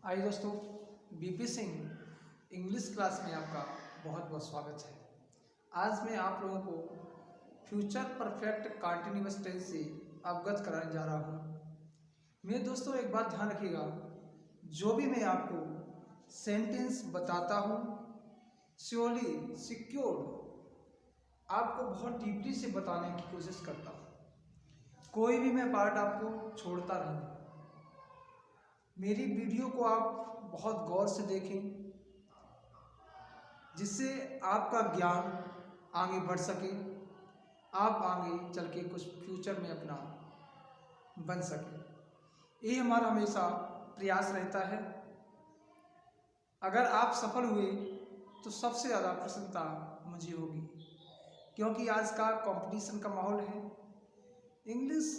आइए दोस्तों, BP Singh English class में आपका बहुत बहुत स्वागत है। आज मैं आप लोगों को फ्यूचर परफेक्ट कंटिन्यूअस टेंस से अवगत कराने जा रहा हूँ। मेरे दोस्तों एक बात ध्यान रखिएगा, जो भी मैं आपको सेंटेंस बताता हूँ श्योरली सिक्योर्ड आपको बहुत डीपली से बताने की कोशिश करता हूँ। कोई भी मैं पार्ट आपको छोड़ता नहीं। मेरी वीडियो को आप बहुत गौर से देखें, जिससे आपका ज्ञान आगे बढ़ सके, आप आगे चल के कुछ फ्यूचर में अपना बन सके। ये हमारा हमेशा प्रयास रहता है। अगर आप सफल हुए तो सबसे ज़्यादा प्रसन्नता मुझे होगी, क्योंकि आज का कंपटीशन का माहौल है। इंग्लिश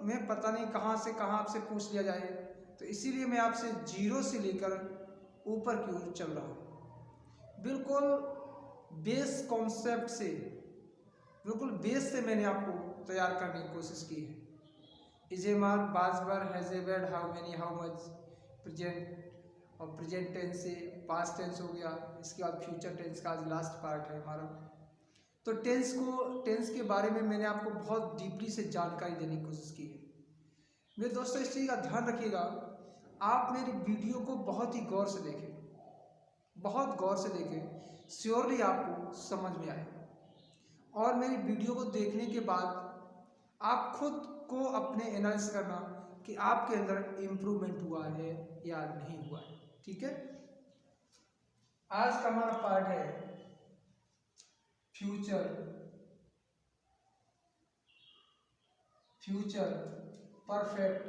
में पता नहीं कहाँ से कहाँ आपसे पूछ लिया जाए, तो इसीलिए मैं आपसे जीरो से लेकर ऊपर की ओर चल रहा हूँ। बिल्कुल बेस कॉन्सेप्ट से, बिल्कुल बेस से मैंने आपको तैयार करने की कोशिश की है। इज ए मार, बाजबर, हैज ए वेड, how many, how much, present और प्रेजेंट टेंस से पास्ट टेंस हो गया। इसके बाद फ्यूचर टेंस का आज लास्ट पार्ट है हमारा। तो टेंस के बारे में मैंने आपको बहुत डीपली से जानकारी देने की कोशिश की है। मेरे दोस्तों इस चीज़ का ध्यान रखिएगा, आप मेरी वीडियो को बहुत ही गौर से देखें, बहुत गौर से देखें, श्योरली आपको समझ में आएगा। और मेरी वीडियो को देखने के बाद आप खुद को अपने एनालिसिस करना कि आपके अंदर इम्प्रूवमेंट हुआ है या नहीं हुआ है। ठीक है, आज का हमारा पार्ट है फ्यूचर परफेक्ट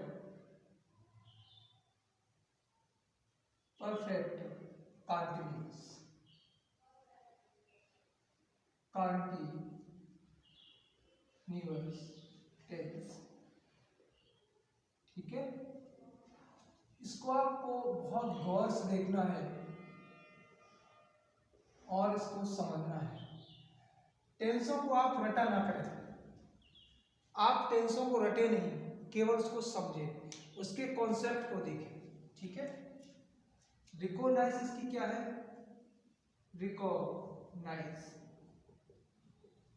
कंटीन्यूअस टेंस। ठीक है, इसको आपको बहुत गौर से देखना है और इसको समझना है। टेंसों को आप रटा ना करें, आप टेंसों को रटे नहीं, केवल उसको समझें, उसके कॉन्सेप्ट को देखें। ठीक है, रिकॉग्नाइज इसकी क्या है? रिकॉग्नाइज।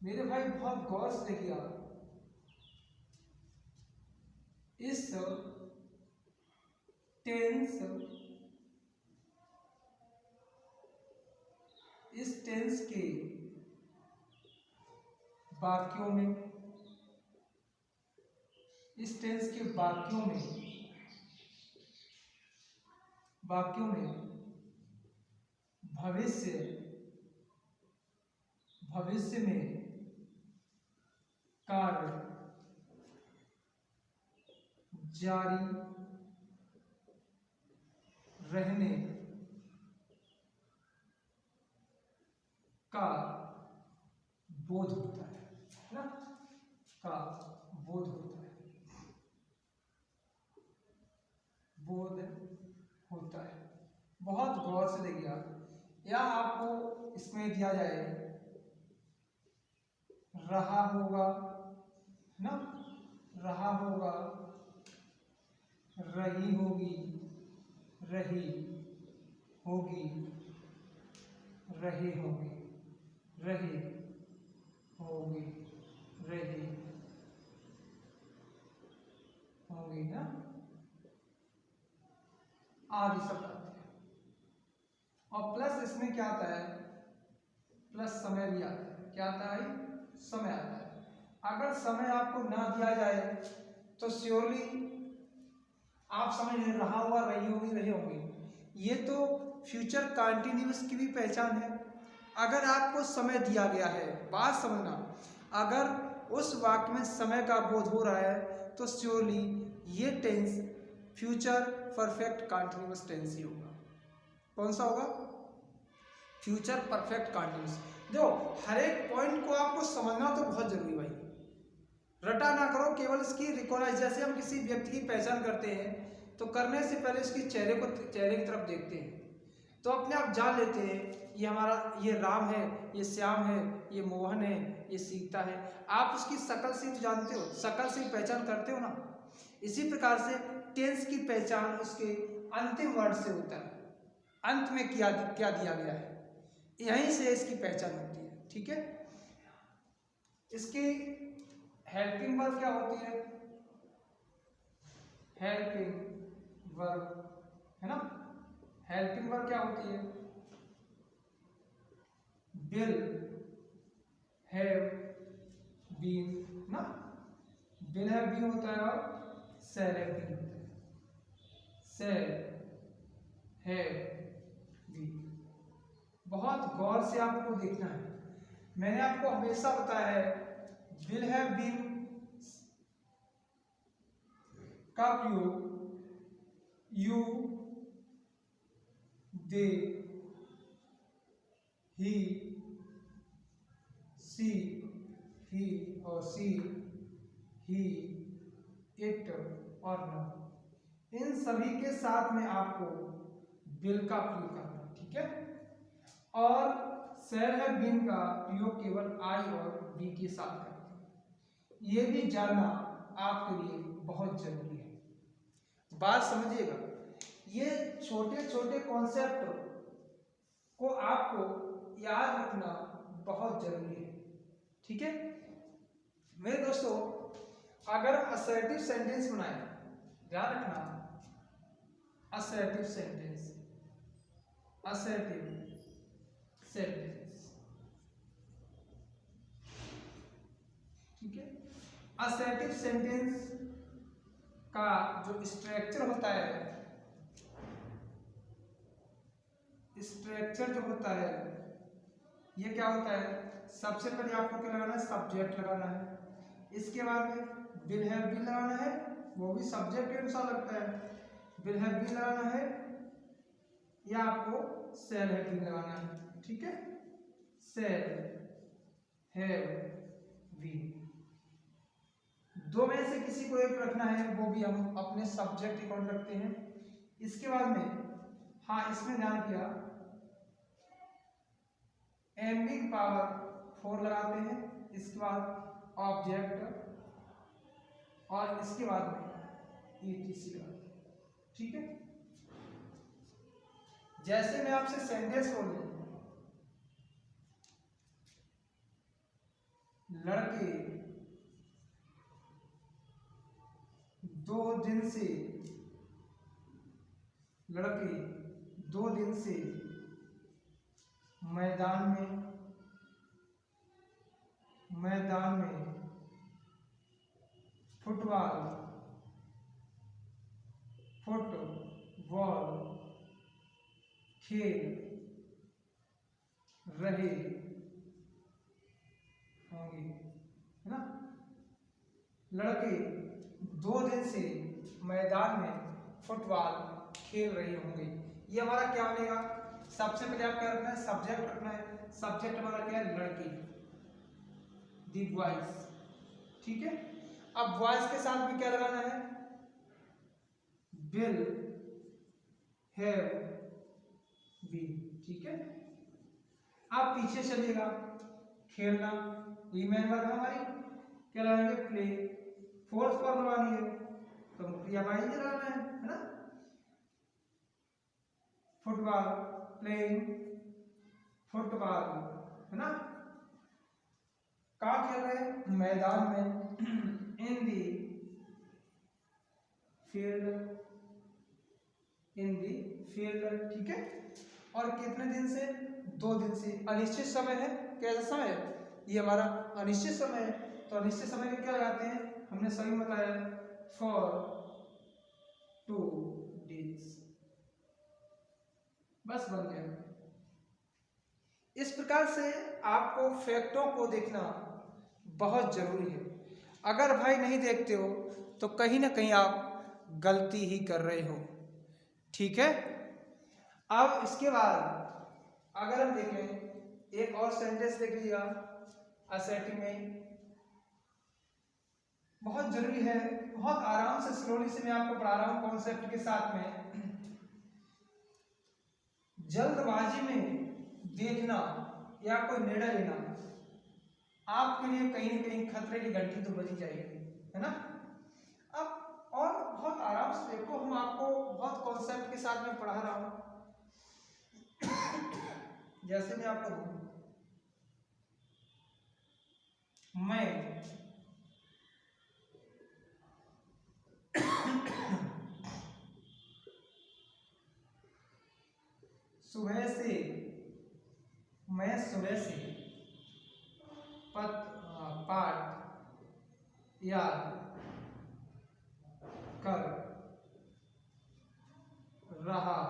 मेरे भाई बहुत गौर से देखिए, इस टेंस के वाक्यों में, इस टेंस के वाक्यों में भविष्य में कार्य जारी रहने का बोध होता है ना, का बोध होता है, बोध होता है। बहुत गौर से देखिए आप, या आपको इसमें दिया जाए रहा होगा ना, रहा होगा, रही होगी, रही होगी, रहे होंगे, रहे होंगे, रहे होंगे ना, आदि शब्द आते हैं। और प्लस इसमें क्या आता है? प्लस समय भी आता है। क्या आता है? समय आता है। अगर समय आपको ना दिया जाए तो श्योरली आप समझ नहीं, रहा हुआ, रही होगी, रहे होंगे, ये तो फ्यूचर कंटिन्यूअस की भी पहचान है। अगर आपको समय दिया गया है, बात समझना, अगर उस वाक्य में समय का बोध हो रहा है तो श्योरली ये tense future perfect continuous tense ही होगा। कौन सा होगा? Future perfect continuous. देखो, हर एक पॉइंट को आपको समझना तो बहुत जरूरी भाई, रटा ना करो, केवल इसकी रिकॉग्नाइज। जैसे हम किसी व्यक्ति की पहचान करते हैं तो करने से पहले उसके चेहरे की तरफ देखते हैं, तो अपने आप जान लेते हैं ये हमारा, ये राम है, ये श्याम है, ये मोहन है, ये सीता है। आप उसकी शक्ल से तो जानते हो, शक्ल से पहचान करते हो ना। इसी प्रकार से टेंस की पहचान उसके अंतिम वर्ड से होता है, अंत में क्या दिया गया है, यहीं से इसकी पहचान होती है। ठीक है, इसकी हेल्पिंग वर्ब क्या होती है, हेल्पिंग वर्ब है ना, हेल्पिंग वर्ब क्या होती है, विल हैव बीन ना, विल हैव बीन होता है और शैल हैव बीन होता है, शैल हैव बीन। बहुत गौर से आपको देखना है, मैंने आपको हमेशा बताया है विल हैव बीन का प्रयोग यू, दे, ही, सी, ही और सी, ही, इट और न, इन सभी के साथ में आपको विल का प्रयोग करना है। ठीक है, और शैल हैव बीन का प्रयोग केवल आई और बी के साथ करते हैं। ये भी जानना आपके लिए बहुत जरूरी है, बात समझिएगा। ये छोटे छोटे कॉन्सेप्ट को आपको याद रखना बहुत जरूरी है। ठीक है मेरे दोस्तों, अगर असर्टिव सेंटेंस बनाए, ध्यान रखना, असर्टिव सेंटेंस, असर्टिव सेंटेंस, ठीक है, असर्टिव सेंटेंस का जो स्ट्रक्चर होता है, स्ट्रक्चर जो होता है ये क्या होता है, सबसे पहले आपको क्या लगाना है, सब्जेक्ट लगाना है, इसके बाद में विल हैव बीन लगाना है, वो भी सब्जेक्ट के अनुसार लगता है, विल हैव बीन लगाना है या आपको शैल हैव बीन लगाना है। ठीक है, शैल हैव बीन, दो में से किसी को एक रखना है, वो भी हम अपने सब्जेक्ट के अकॉर्डिंग रखते हैं। इसके बाद में हाँ इसमें ध्यान किया, एमबी की पावर 4 लगाते हैं, इसके बाद ऑब्जेक्ट और इसके बाद में ईटीसी लगाते हैं। ठीक है, जैसे मैं आपसे सेंटेंस बोलूं, लड़के 2 दिन से, लड़के 2 दिन से मैदान में फुटबॉल खेल रहे होंगे, है ना। लड़के 2 दिन से मैदान में फुटबॉल खेल रहे होंगे, ये हमारा क्या बनेगा, सबसे पहले आप क्या रखना है, सब्जेक्ट रखना है, सब्जेक्ट हमारा क्या है, लड़के, दी बॉयज। ठीक है, अब बॉयज के साथ में क्या लगाना है, विल हैव बीन। ठीक है, आप पीछे चलिएगा, खेलना, रीमेन वर्ब हमारी क्या लगाएंगे, प्ले, फोर्थ फॉर्म लगानी है तो क्रिया वाई लगाना है ना, फुटबॉल, प्लेइंग फुटबॉल, है ना, कहाँ खेल रहे हैं, मैदान में, इन दी फील्ड, इन दी फील्ड। ठीक है, और कितने दिन से, 2 दिन से, अनिश्चित समय है, कैसा समय है, ये हमारा अनिश्चित समय है, तो अनिश्चित समय में क्या लगाते हैं, हमने सभी बताया, फॉर 2 डेज, बस बन गया। इस प्रकार से आपको फैक्टों को देखना बहुत जरूरी है, अगर भाई नहीं देखते हो तो कहीं ना कहीं आप गलती ही कर रहे हो। ठीक है, अब इसके बाद अगर हम देखें एक और सेंटेंस देख लीजिएगा, असर्टिव में बहुत जरूरी है, बहुत आराम से स्लोली से मैं आपको पढ़ा रहा हूं कॉन्सेप्ट के साथ में। जल्दबाजी में देखना या कोई निर्णय लेना आपके लिए कहीं ना कहीं खतरे की घंटी तो बजी जाएगी, है ना। अब और बहुत आराम से देखो, हम आपको बहुत कॉन्सेप्ट के साथ में पढ़ा रहा हूं। जैसे मैं आपको बोलूं, मैं सुबह से पाठ याद कर रहा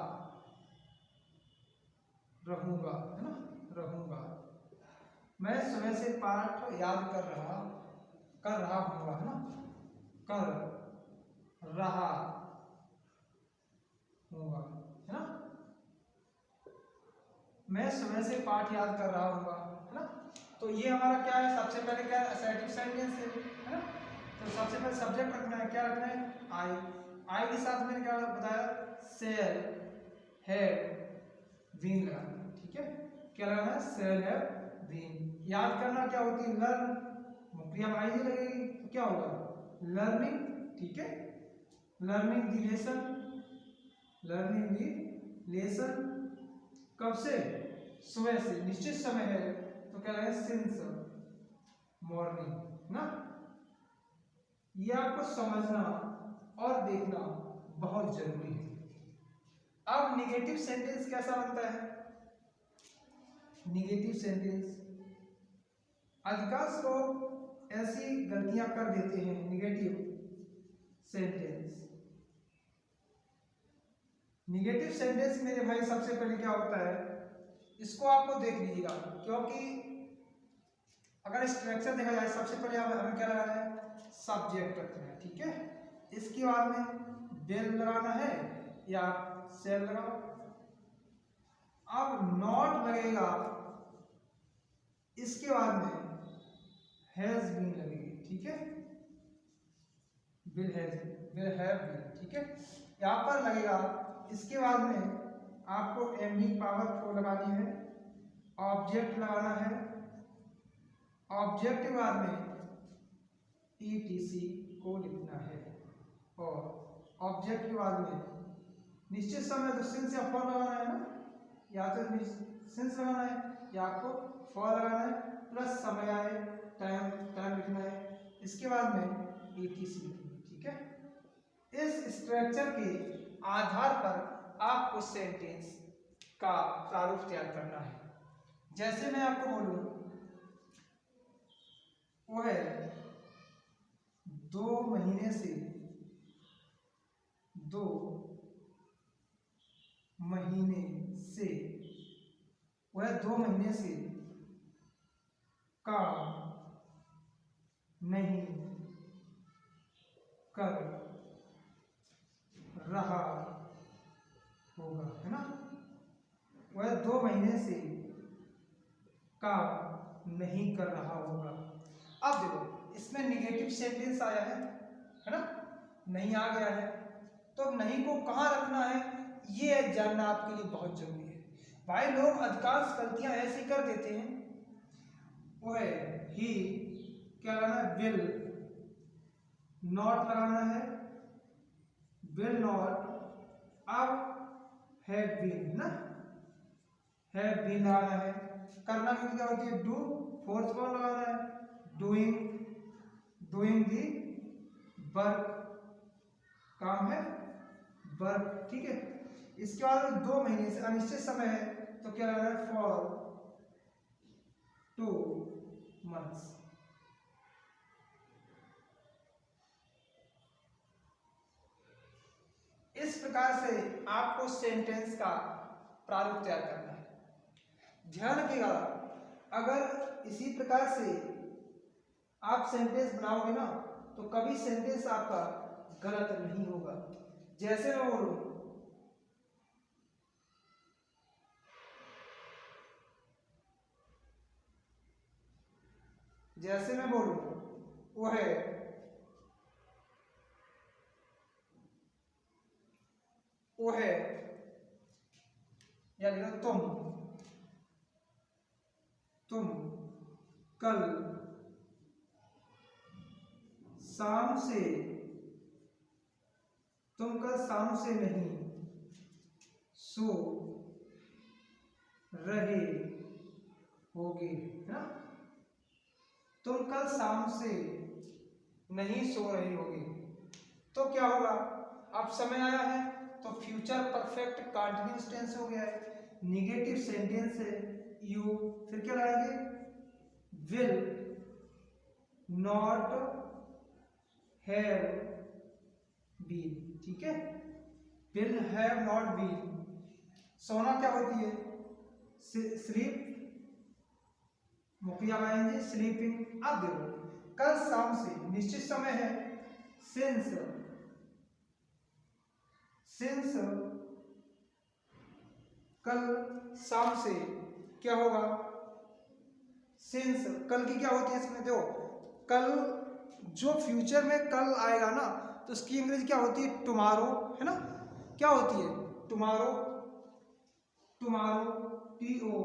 रहूंगा, है ना, रहूंगा। मैं सुबह से पाठ याद कर रहा हूंगा, है ना, कर रहा हूंगा, है ना। मैं सुबह से पाठ याद कर रहा हूंगा, है ना। तो ये हमारा क्या है, सबसे पहले क्या है, असर्टिव सेंटेंस है ना। तो सबसे पहले सब्जेक्ट रखना है, क्या रखना है, आई के साथ मैंने क्या बताया, शेल हैव बीन लगाना, ठीक है। क्या लगाना है, शेल हैव बीन। याद करना क्या होती है, लर्न, क्रिया आई लगेगी तो क्या होगा, लर्निंग, ठीक है। लर्निंग दी लेसन, कब से, सुबह से, निश्चित समय है तो क्या है, सिंस मॉर्निंग ना। ये आपको समझना और देखना बहुत जरूरी है। अब निगेटिव सेंटेंस कैसा बनता है, निगेटिव सेंटेंस, अधिकांश लोग ऐसी गलतियां कर देते हैं। निगेटिव सेंटेंस मेरे भाई सबसे पहले क्या होता है, इसको आपको देख लीजिएगा, क्योंकि अगर स्ट्रक्चर देखा जाए, सबसे पहले हमें क्या लगाना है, सब्जेक्ट रखना है, ठीक है। इसके बाद में बेल लगाना है या सेल लगाओ। अब नॉट लगेगा, इसके बाद में हैज बीन लगेगी, ठीक है, विल हैव बीन, ठीक है। यहां पर लगेगा, इसके बाद में आपको एमडी पावर 4 लगानी है, ऑब्जेक्ट लगाना है, ऑब्जेक्ट के बाद में ईटीसी को लिखना है, और ऑब्जेक्ट के बाद में निश्चित समय तो सिंस या फॉर लगाना है ना, या तो सिंस लगाना है या आपको फॉर लगाना है, प्लस समय आए, टाइम लिखना है, इसके बाद में ईटीसी लिखना है, ठीक है। इस स्ट्रक्चर के आधार पर आपको सेंटेंस का प्रारूप तैयार करना है। जैसे मैं आपको बोलूं, वो है 2 महीने से वह 2 महीने से काम नहीं कर रहा होगा, है ना। वह 2 महीने से काम नहीं कर रहा होगा। अब देखो, इसमें निगेटिव सेंटेंस आया है ना, नहीं आ गया है, तो अब नहीं को कहाँ रखना है, ये जानना आपके लिए बहुत जरूरी है। भाई लोग अधिकांश गलतियां ऐसी कर देते हैं, वो है ही, क्या लगाना है, विल नॉट लगाना है, विल नॉट, अब हैव बीन ना, हैव बीन लगाना है। करना की क्या होती है, डू, फोर्थ फॉर्म लगाना है, डूइंग दी वर्क, काम है, वर्क, ठीक है। इसके बाद 2 महीने से अनिश्चित समय है तो क्या लगाना है, फॉर 2 months। इस प्रकार से आपको सेंटेंस का प्रारूप तैयार करना है। ध्यान रखिएगा, अगर इसी प्रकार से आप सेंटेंस बनाओगे ना, तो कभी सेंटेंस आपका गलत नहीं होगा। जैसे मैं बोलूं, वो है या तुम कल शाम से तुम कल शाम से नहीं सो रहे होगे, है ना। तुम कल शाम से नहीं सो रहे होगे, तो क्या होगा, अब समय आया है तो फ्यूचर परफेक्ट कंटीन्यूअस टेंस हो गया है, निगेटिव सेंटेंस है यू, फिर क्या लगाएंगे, विल नॉट हैव बीन, ठीक है। विल हैव नॉट बीन, सोना क्या होती है, स्लीप, मुखिया लगाएंगे स्लीपिंग। अब देखो कल शाम से निश्चित समय है, सिंस कल शाम से क्या होगा, सिंस कल की क्या होती है इसमें, देखो कल जो फ्यूचर में कल आएगा ना तो उसकी अंग्रेजी क्या होती है, टुमारो, है ना। क्या होती है, टुमारो, टुमारो, TO